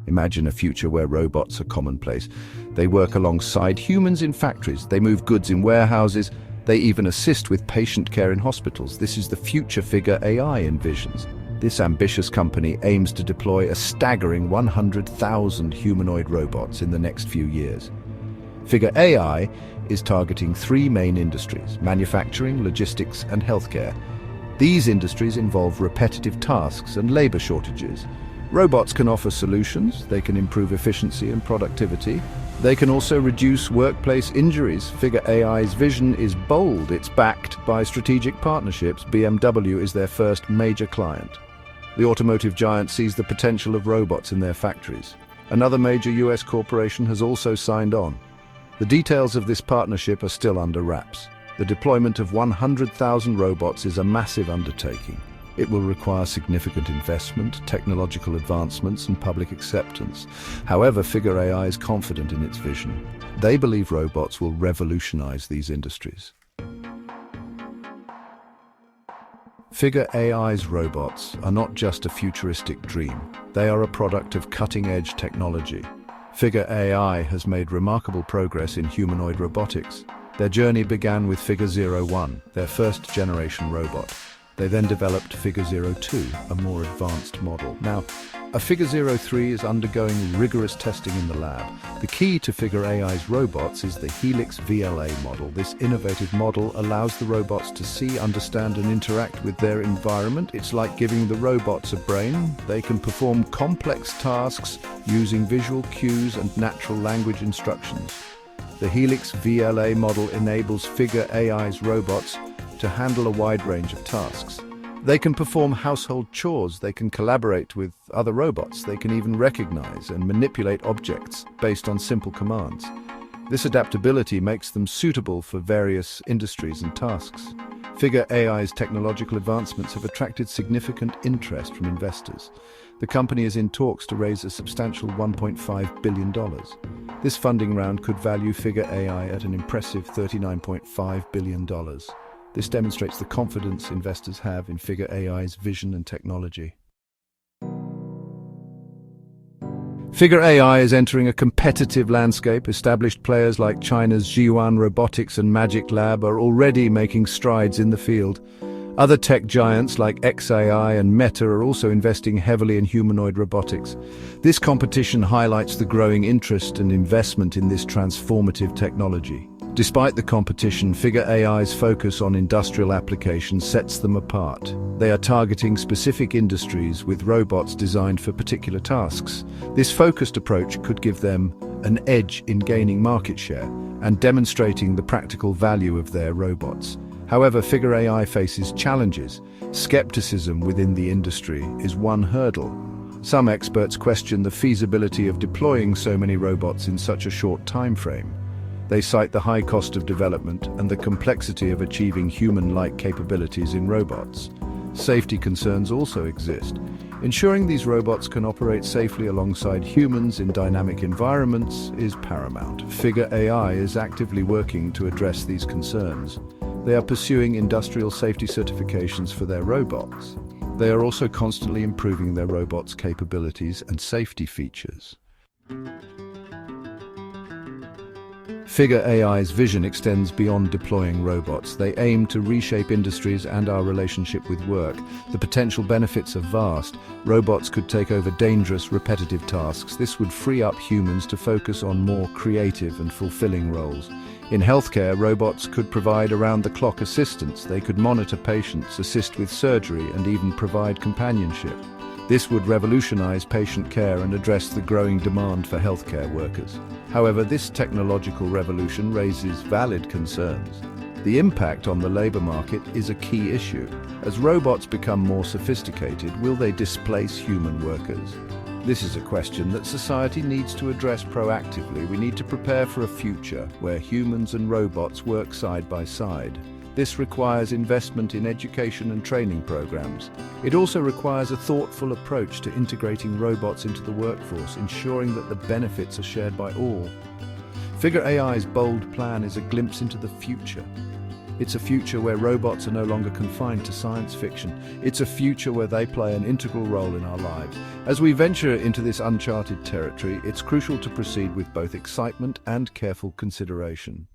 Imagine a future where robots are commonplace. They work alongside humans in factories, they move goods in warehouses, they even assist with patient care in hospitals. This is the future Figure AI envisions. This ambitious company aims to deploy a staggering 100,000 humanoid robots in the next few years. Figure AI is targeting three main industries: manufacturing, logistics, and healthcare. These industries involve repetitive tasks and labor shortages. Robots can offer solutions. They can improve efficiency and productivity. They can also reduce workplace injuries. Figure AI's vision is bold. It's backed by strategic partnerships. BMW is their first major client. The automotive giant sees the potential of robots in their factories. Another major US corporation has also signed on. The details of this partnership are still under wraps. The deployment of 100,000 robots is a massive undertaking. It will require significant investment, technological advancements, and public acceptance. However, Figure AI is confident in its vision. They believe robots will revolutionize these industries. Figure AI's robots are not just a futuristic dream. They are a product of cutting-edge technology. Figure AI has made remarkable progress in humanoid robotics. Their journey began with Figure 01, their first-generation robot. They then developed Figure 02, a more advanced model. Now, a Figure 03 is undergoing rigorous testing in the lab. The key to Figure AI's robots is the Helix VLA model. This innovative model allows the robots to see, understand, and interact with their environment. It's like giving the robots a brain. They can perform complex tasks using visual cues and natural language instructions. The Helix VLA model enables Figure AI's robots to handle a wide range of tasks. They can perform household chores, they can collaborate with other robots, they can even recognize and manipulate objects based on simple commands. This adaptability makes them suitable for various industries and tasks. Figure AI's technological advancements have attracted significant interest from investors. The company is in talks to raise a substantial $1.5 billion. This funding round could value Figure AI at an impressive $39.5 billion. This demonstrates the confidence investors have in Figure AI's vision and technology. Figure AI is entering a competitive landscape. Established players like China's Zhiyuan Robotics and Magic Lab are already making strides in the field. Other tech giants like xAI and Meta are also investing heavily in humanoid robotics. This competition highlights the growing interest and investment in this transformative technology. Despite the competition, Figure AI's focus on industrial applications sets them apart. They are targeting specific industries with robots designed for particular tasks. This focused approach could give them an edge in gaining market share and demonstrating the practical value of their robots. However, Figure AI faces challenges. Skepticism within the industry is one hurdle. Some experts question the feasibility of deploying so many robots in such a short time frame. They cite the high cost of development and the complexity of achieving human-like capabilities in robots. Safety concerns also exist. Ensuring these robots can operate safely alongside humans in dynamic environments is paramount. Figure AI is actively working to address these concerns. They are pursuing industrial safety certifications for their robots. They are also constantly improving their robots' capabilities and safety features. Figure AI's vision extends beyond deploying robots. They aim to reshape industries and our relationship with work. The potential benefits are vast. Robots could take over dangerous, repetitive tasks. This would free up humans to focus on more creative and fulfilling roles. In healthcare, robots could provide around-the-clock assistance. They could monitor patients, assist with surgery, and even provide companionship. This would revolutionize patient care and address the growing demand for healthcare workers. However, this technological revolution raises valid concerns. The impact on the labor market is a key issue. As robots become more sophisticated, will they displace human workers? This is a question that society needs to address proactively. We need to prepare for a future where humans and robots work side by side. This requires investment in education and training programs. It also requires a thoughtful approach to integrating robots into the workforce, ensuring that the benefits are shared by all. Figure AI's bold plan is a glimpse into the future. It's a future where robots are no longer confined to science fiction. It's a future where they play an integral role in our lives. As we venture into this uncharted territory, it's crucial to proceed with both excitement and careful consideration.